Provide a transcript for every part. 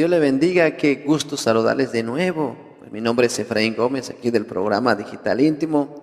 Dios le bendiga, qué gusto saludarles de nuevo. Pues mi nombre es Efraín Gómez, aquí del programa Digital Íntimo.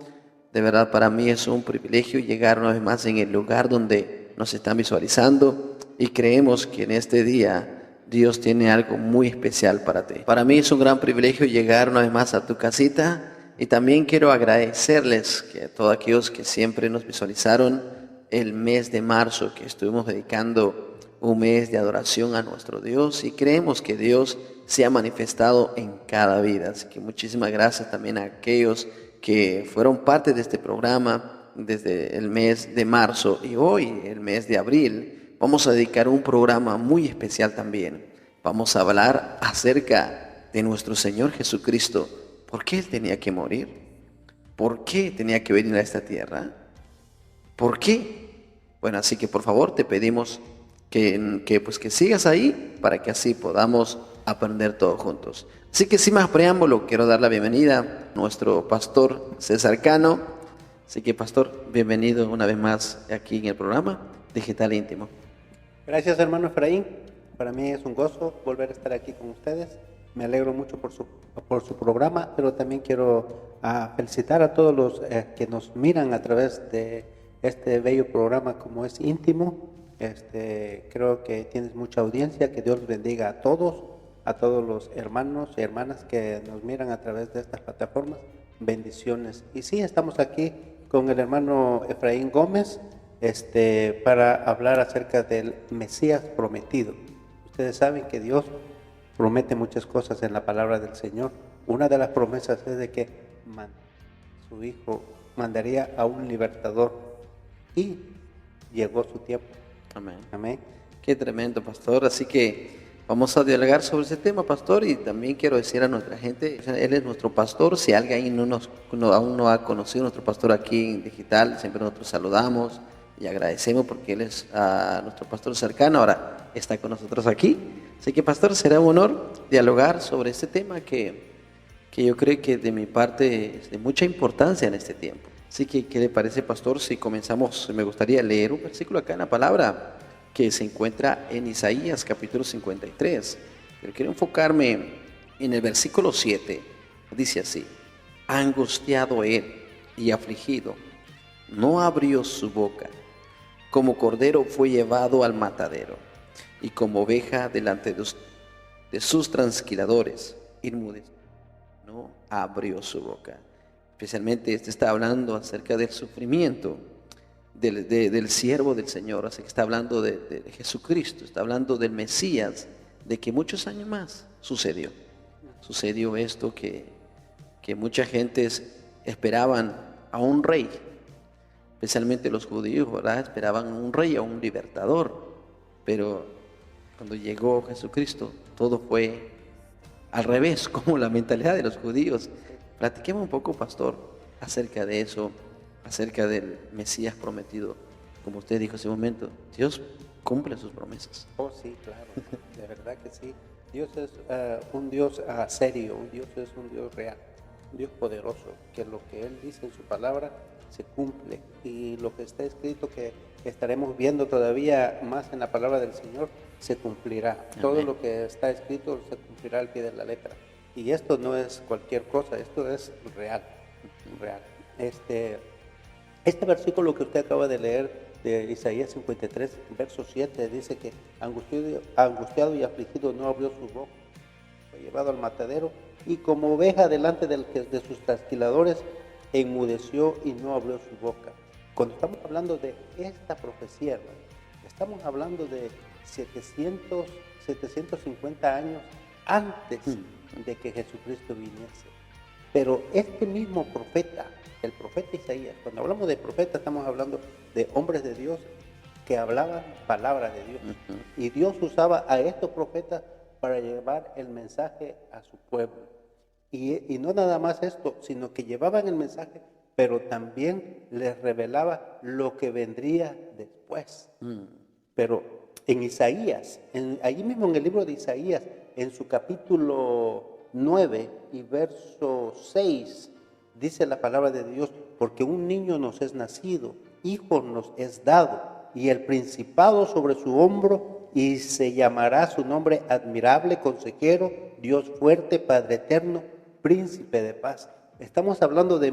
De verdad para mí es un privilegio llegar una vez más en el lugar donde nos están visualizando y creemos que en este día Dios tiene algo muy especial para ti. Para mí es un gran privilegio llegar una vez más a tu casita y también quiero agradecerles que a todos aquellos que siempre nos visualizaron el mes de marzo, que estuvimos dedicando un mes de adoración a nuestro Dios y creemos que Dios se ha manifestado en cada vida. Así que muchísimas gracias también a aquellos que fueron parte de este programa desde el mes de marzo y hoy, el mes de abril, vamos a dedicar un programa muy especial también. Vamos a hablar acerca de nuestro Señor Jesucristo. ¿Por qué Él tenía que morir? ¿Por qué tenía que venir a esta tierra? ¿Por qué? Bueno, así que por favor te pedimos que sigas ahí para que así podamos aprender todos juntos. Así que sin más preámbulo, quiero dar la bienvenida a nuestro pastor César Cano. Así que pastor, bienvenido una vez más aquí en el programa Digital Íntimo. Gracias hermano Efraín, para mí es un gozo volver a estar aquí con ustedes. Me alegro mucho por su programa, pero también quiero felicitar a todos los que nos miran a través de este bello programa como es Íntimo. Creo que tienes mucha audiencia, que Dios los bendiga a todos los hermanos y hermanas que nos miran a través de estas plataformas. Bendiciones. Y sí, estamos aquí con el hermano Efraín Gómez para hablar acerca del Mesías prometido. Ustedes saben que Dios promete muchas cosas en la palabra del Señor. Una de las promesas es de que su Hijo mandaría a un libertador y llegó su tiempo. Amén. Amén. Qué tremendo, pastor. Así que vamos a dialogar sobre ese tema, pastor, y también quiero decir a nuestra gente, él es nuestro pastor. Si alguien aún no ha conocido a nuestro pastor aquí en Digital, siempre nosotros saludamos y agradecemos porque él es nuestro pastor cercano, ahora está con nosotros aquí. Así que, pastor, será un honor dialogar sobre este tema que yo creo que de mi parte es de mucha importancia en este tiempo. Así que, ¿qué le parece, pastor, si comenzamos? Me gustaría leer un versículo acá en la palabra que se encuentra en Isaías capítulo 53. Pero quiero enfocarme en el versículo 7. Dice así: angustiado él y afligido, no abrió su boca. Como cordero fue llevado al matadero, y como oveja delante de sus transquiladores, inmudeció, no abrió su boca. Especialmente está hablando acerca del sufrimiento del siervo del Señor, así que está hablando de Jesucristo, está hablando del Mesías, de que muchos años más sucedió esto que mucha gente esperaban a un rey, especialmente los judíos, ¿verdad? Esperaban a un rey, a un libertador, pero cuando llegó Jesucristo todo fue al revés, como la mentalidad de los judíos. Platiquemos un poco, pastor, acerca de eso, acerca del Mesías prometido. Como usted dijo hace un momento, Dios cumple sus promesas. Oh, sí, claro, de verdad que sí. Dios es un Dios serio, Dios es un Dios real, un Dios poderoso, que lo que Él dice en su palabra se cumple. Y lo que está escrito, que estaremos viendo todavía más en la palabra del Señor, se cumplirá. Amén. Todo lo que está escrito se cumplirá al pie de la letra. Y esto no es cualquier cosa, esto es real, real. Este versículo que usted acaba de leer de Isaías 53, verso 7, dice que angustiado y afligido no abrió su boca, fue llevado al matadero y como oveja delante de sus trasquiladores enmudeció y no abrió su boca. Cuando estamos hablando de esta profecía, hermano, estamos hablando de 750 años antes de que Jesucristo viniese. Pero este mismo profeta, el profeta Isaías, cuando hablamos de profeta estamos hablando de hombres de Dios que hablaban palabra de Dios. Y Dios usaba a estos profetas para llevar el mensaje a su pueblo. Y no nada más esto, sino que llevaban el mensaje, pero también les revelaba lo que vendría después. Pero en Isaías, allí mismo en el libro de Isaías, en su capítulo 9 y verso 6, dice la palabra de Dios: porque un niño nos es nacido, hijo nos es dado, y el principado sobre su hombro, y se llamará su nombre admirable, consejero, Dios fuerte, Padre eterno, príncipe de paz. Estamos hablando de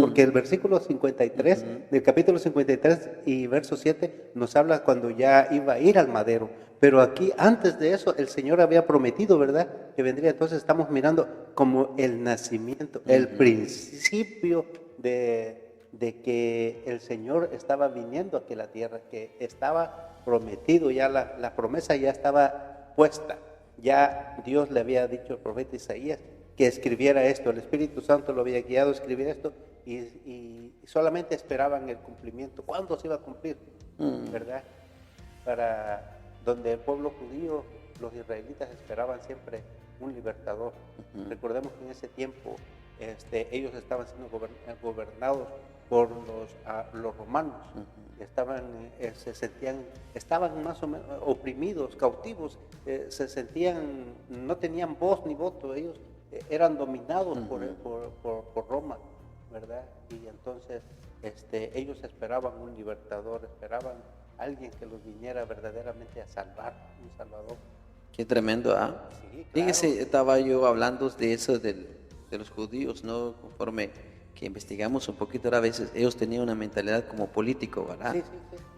porque el versículo 53 del capítulo 53 y verso 7 nos habla cuando ya iba a ir al madero. Pero aquí, antes de eso, el Señor había prometido, ¿verdad?, que vendría. Entonces estamos mirando como el nacimiento, el principio de que el Señor estaba viniendo aquí a la tierra, que estaba prometido, ya la promesa ya estaba puesta. Ya Dios le había dicho al profeta Isaías que escribiera esto, el Espíritu Santo lo había guiado a escribir esto y solamente esperaban el cumplimiento. ¿Cuándo se iba a cumplir? ¿Verdad? Para donde el pueblo judío, los israelitas esperaban siempre un libertador. Recordemos que en ese tiempo ellos estaban siendo gobernados por los romanos. Estaban más o menos oprimidos, cautivos, se sentían, no tenían voz ni voto, ellos eran dominados por Roma, ¿verdad? Y entonces ellos esperaban un libertador, esperaban alguien que los viniera verdaderamente a salvar, un salvador. Qué tremendo, ¿ah? Sí, claro. Fíjese, estaba yo hablando de eso de los judíos, ¿no? Conforme que investigamos un poquito, a veces ellos tenían una mentalidad como político, ¿verdad? Sí.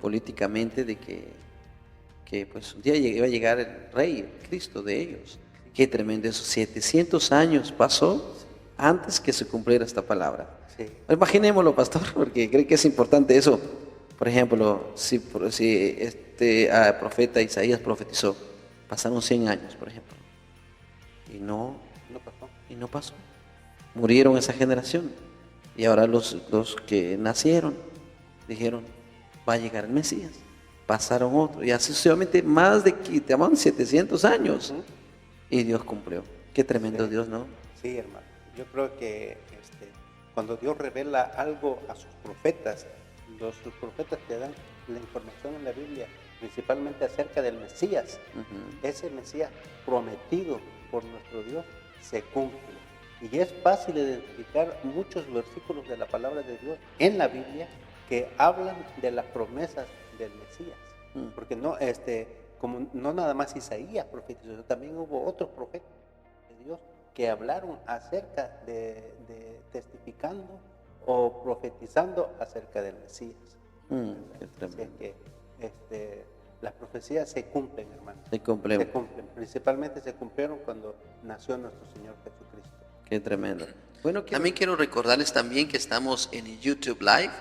Políticamente de que pues un día iba a llegar el rey, el Cristo de ellos. Qué tremendo, esos 700 años pasó antes que se cumpliera esta palabra. Sí. Imaginémoslo, pastor, porque creo que es importante eso. Por ejemplo, si profeta Isaías profetizó, pasaron 100 años, por ejemplo, y no pasó. Murieron esa generación. Y ahora los que nacieron dijeron, va a llegar el Mesías. Pasaron otro, y así sucesivamente más de 700 años. Y Dios cumplió. Qué tremendo Dios, ¿no? Sí, hermano. Yo creo que cuando Dios revela algo a sus profetas, sus profetas te dan la información en la Biblia, principalmente acerca del Mesías. Ese Mesías prometido por nuestro Dios se cumple. Y es fácil identificar muchos versículos de la palabra de Dios en la Biblia que hablan de las promesas del Mesías. Porque como no nada más Isaías profetizó, también hubo otros profetas de Dios que hablaron acerca de testificando o profetizando acerca del Mesías. Así que las profecías se cumplen, hermano. Se cumplen. Principalmente se cumplieron cuando nació nuestro Señor Jesucristo. Qué tremendo. Bueno, también quiero recordarles también que estamos en YouTube Live.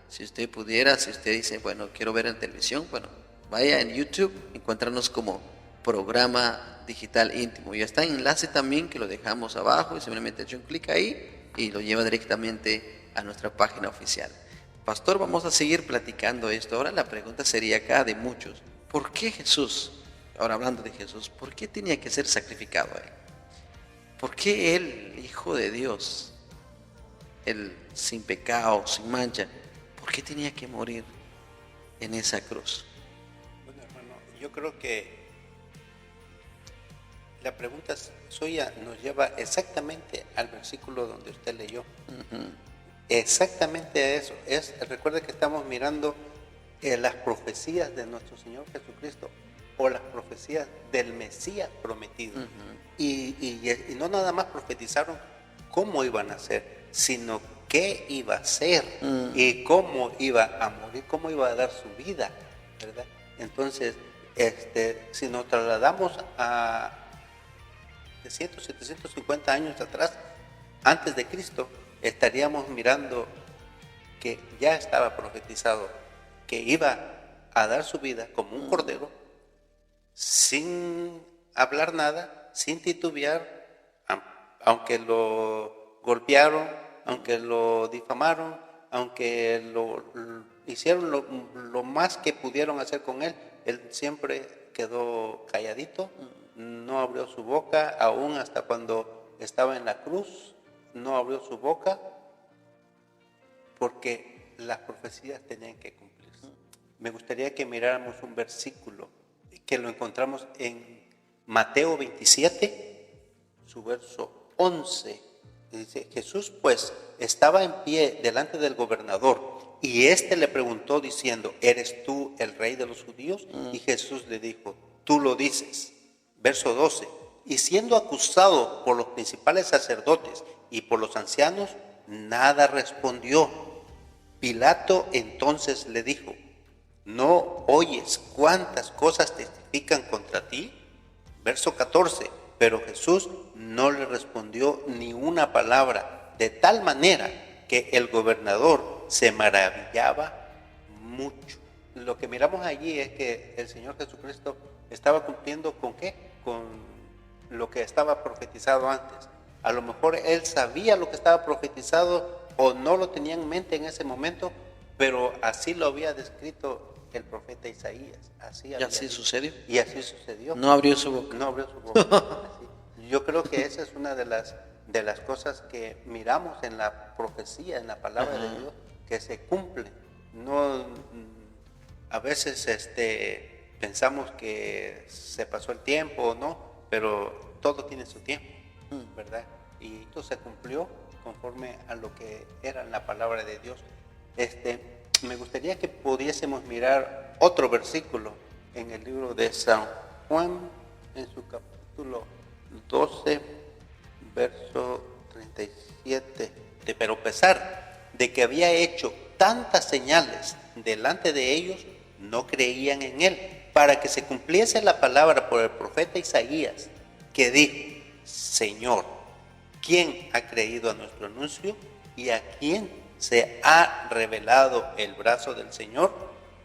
Si usted pudiera, si usted dice, bueno, quiero ver en televisión, bueno, vaya en YouTube, encuéntranos como Programa Digital Íntimo. Ya está en enlace también que lo dejamos abajo y simplemente echa un clic ahí y lo lleva directamente a nuestra página oficial. Pastor, vamos a seguir platicando esto. Ahora la pregunta sería acá de muchos. ¿Por qué Jesús, ahora hablando de Jesús, por qué tenía que ser sacrificado a él? ¿Por qué él, Hijo de Dios, él sin pecado, sin mancha, por qué tenía que morir en esa cruz? Bueno, hermano, yo creo que la pregunta suya nos lleva exactamente al versículo donde usted leyó. Exactamente a eso. Recuerde que estamos mirando las profecías de nuestro Señor Jesucristo o las profecías del Mesías prometido. Y no nada más profetizaron cómo iban a ser, sino qué iba a ser y cómo iba a morir, cómo iba a dar su vida, ¿verdad? Entonces, si nos trasladamos a 700, 750 años atrás, antes de Cristo, estaríamos mirando que ya estaba profetizado que iba a dar su vida como un cordero, sin hablar nada, sin titubear, aunque lo golpearon, aunque lo difamaron, aunque lo hicieron lo más que pudieron hacer con él siempre quedó calladito, no abrió su boca, aún hasta cuando estaba en la cruz, no abrió su boca, porque las profecías tenían que cumplirse. Me gustaría que miráramos un versículo que lo encontramos en Mateo 27, su verso 11. Dice, Jesús pues estaba en pie delante del gobernador y éste le preguntó diciendo, ¿eres tú el rey de los judíos? Y Jesús le dijo, tú lo dices. Verso 12. Y siendo acusado por los principales sacerdotes y por los ancianos, nada respondió. Pilato entonces le dijo: ¿no oyes cuántas cosas testifican contra ti? Verso 14. Pero Jesús no le respondió ni una palabra, de tal manera que el gobernador se maravillaba mucho. Lo que miramos allí es que el Señor Jesucristo estaba cumpliendo ¿con qué? Con lo que estaba profetizado antes. A lo mejor él sabía lo que estaba profetizado o no lo tenía en mente en ese momento, pero así lo había descrito el profeta Isaías. ¿Y así sucedió? Y así sucedió. No abrió su boca. No abrió su boca. Así. Yo creo que esa es una de las cosas que miramos en la profecía, en la palabra de Dios, que se cumple. No, a veces pensamos que se pasó el tiempo o no, pero todo tiene su tiempo, ¿verdad? Y esto se cumplió conforme a lo que era la palabra de Dios. Me gustaría que pudiésemos mirar otro versículo en el libro de San Juan, en su capítulo 12, verso 37. Pero a pesar de que había hecho tantas señales delante de ellos, no creían en él, para que se cumpliese la palabra por el profeta Isaías, que dijo: Señor, ¿quién ha creído a nuestro anuncio y a quién se ha revelado el brazo del Señor?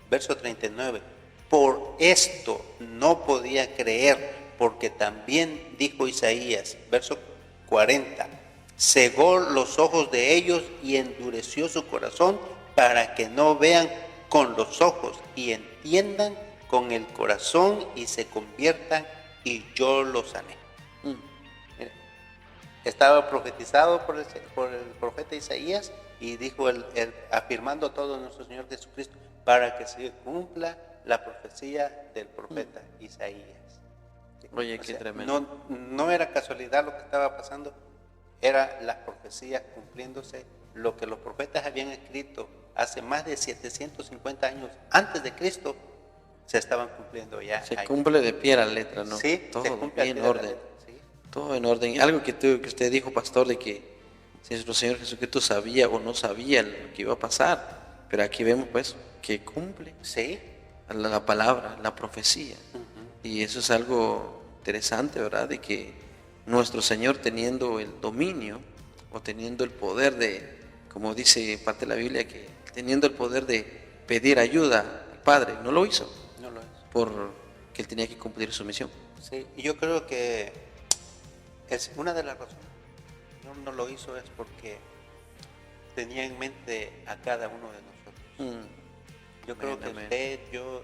Verso 39. Por esto no podía creer, porque también dijo Isaías, verso 40, cegó los ojos de ellos y endureció su corazón, para que no vean con los ojos y entiendan con el corazón y se conviertan, y yo los sané. Estaba profetizado por el profeta Isaías, y dijo afirmando todo nuestro Señor Jesucristo, para que se cumpla la profecía del profeta Isaías. Oye, qué tremendo. No era casualidad lo que estaba pasando, era las profecías cumpliéndose, lo que los profetas habían escrito hace más de 750 años antes de Cristo, se estaban cumpliendo ya. Se cumple de pie a la letra, ¿no? Sí, todo se cumple en orden. ¿sí? Todo en orden. Algo que usted dijo, pastor, de que si nuestro Señor Jesucristo sabía o no sabía lo que iba a pasar, pero aquí vemos pues que cumple la palabra, la profecía. Y eso es algo interesante, ¿verdad? De que nuestro Señor, teniendo el dominio o teniendo el poder de, como dice parte de la Biblia, que teniendo el poder de pedir ayuda al Padre, no lo hizo. No lo hizo. Porque Él tenía que cumplir su misión. Sí, y yo creo que es una de las razones. No lo hizo es porque tenía en mente a cada uno de nosotros. Yo creo que usted, yo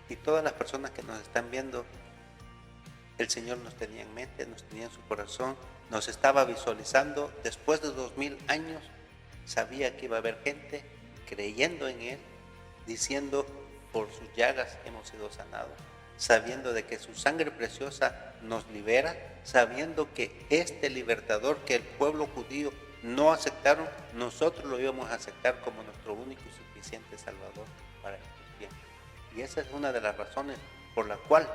y todas las personas que nos están viendo, el Señor nos tenía en mente, nos tenía en su corazón, nos estaba visualizando. Después de 2000 años, sabía que iba a haber gente creyendo en Él, diciendo: por sus llagas hemos sido sanados, sabiendo de que su sangre preciosa nos libera, sabiendo que este libertador que el pueblo judío no aceptaron, nosotros lo íbamos a aceptar como nuestro único y suficiente Salvador para estos tiempos. Y esa es una de las razones por la cual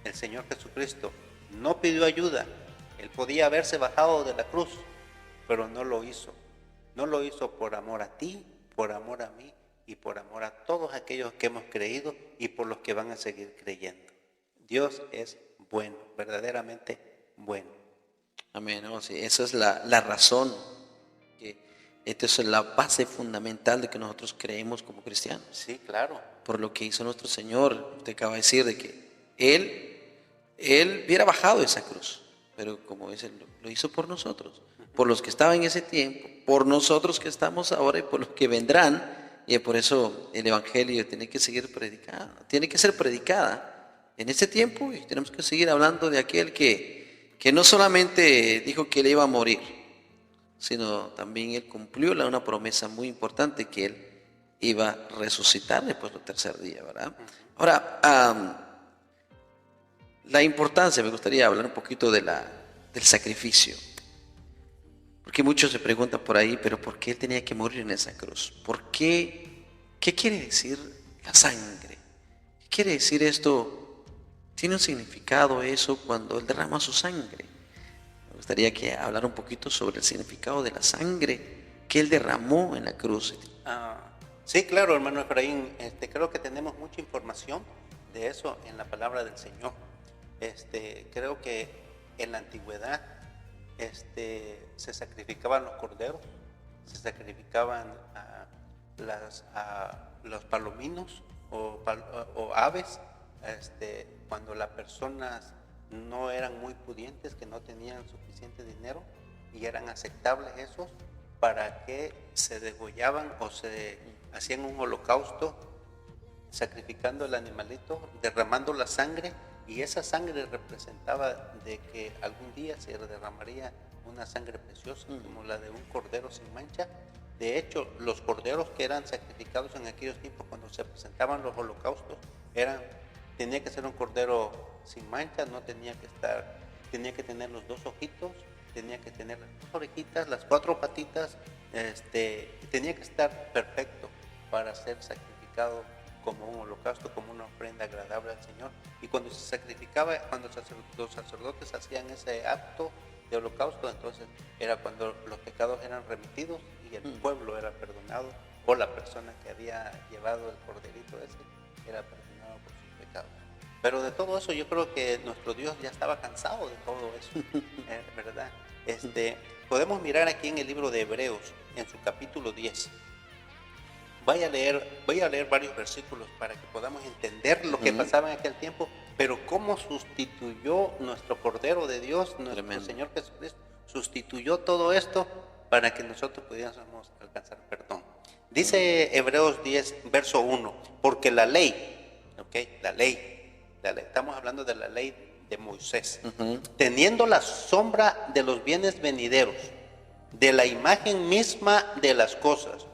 el Señor Jesucristo no pidió ayuda. Él podía haberse bajado de la cruz, pero no lo hizo. No lo hizo por amor a ti, por amor a mí y por amor a todos aquellos que hemos creído y por los que van a seguir creyendo. Dios es bueno, verdaderamente bueno. Amén. ¿No? Sí, esa es la razón. Esta es la base fundamental de que nosotros creemos como cristianos. Sí, claro. Por lo que hizo nuestro Señor. Usted acaba de decir de que Él hubiera bajado esa cruz, pero como dice, lo hizo por nosotros, por los que estaban en ese tiempo, por nosotros que estamos ahora y por los que vendrán. Y por eso el Evangelio tiene que seguir predicado, tiene que ser predicada en este tiempo, y tenemos que seguir hablando de aquel que no solamente dijo que él iba a morir, sino también él cumplió una promesa muy importante, que él iba a resucitar después del tercer día, ¿verdad? Ahora, la importancia, me gustaría hablar un poquito del sacrificio. Porque muchos se preguntan por ahí, pero ¿por qué él tenía que morir en esa cruz? ¿Por qué? ¿Qué quiere decir la sangre? ¿Qué quiere decir esto Tiene un significado eso cuando Él derrama su sangre. Me gustaría que hablar un poquito sobre el significado de la sangre que Él derramó en la cruz. Sí, claro, hermano Efraín, creo que tenemos mucha información de eso en la palabra del Señor. Creo que en la antigüedad se sacrificaban los corderos, se sacrificaban los palominos o aves, cuando las personas no eran muy pudientes, que no tenían suficiente dinero y eran aceptables esos, para que se degollaban o se hacían un holocausto, sacrificando el animalito, derramando la sangre, y esa sangre representaba de que algún día se derramaría una sangre preciosa, como la de un cordero sin mancha. De hecho, los corderos que eran sacrificados en aquellos tiempos, cuando se presentaban los holocaustos, tenía que ser un cordero sin mancha, no tenía que tener los dos ojitos, tenía que tener las dos orejitas, las cuatro patitas, tenía que estar perfecto para ser sacrificado como un holocausto, como una ofrenda agradable al Señor. Y cuando se sacrificaba, cuando los sacerdotes hacían ese acto de holocausto, entonces era cuando los pecados eran remitidos y el pueblo era perdonado, o la persona que había llevado el corderito ese era perdonado por sus pecados. Pero de todo eso yo creo que nuestro Dios ya estaba cansado de todo eso, ¿verdad? Podemos mirar aquí en el libro de Hebreos, en su capítulo 10. Voy a leer varios versículos para que podamos entender lo que pasaba en aquel tiempo, pero cómo sustituyó nuestro Cordero de Dios, nuestro Señor Jesucristo, sustituyó todo esto para que nosotros pudiéramos alcanzar perdón. Dice Hebreos 10, verso 1, porque la ley, la ley, estamos hablando de la ley de Moisés, teniendo la sombra de los bienes venideros, de la imagen misma de las cosas,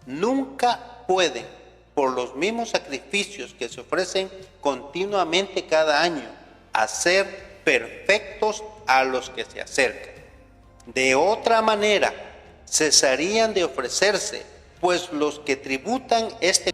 nunca puede, por los mismos sacrificios que se ofrecen continuamente cada año, hacer perfectos a los que se acercan. De otra manera, cesarían de ofrecerse, pues los que tributan este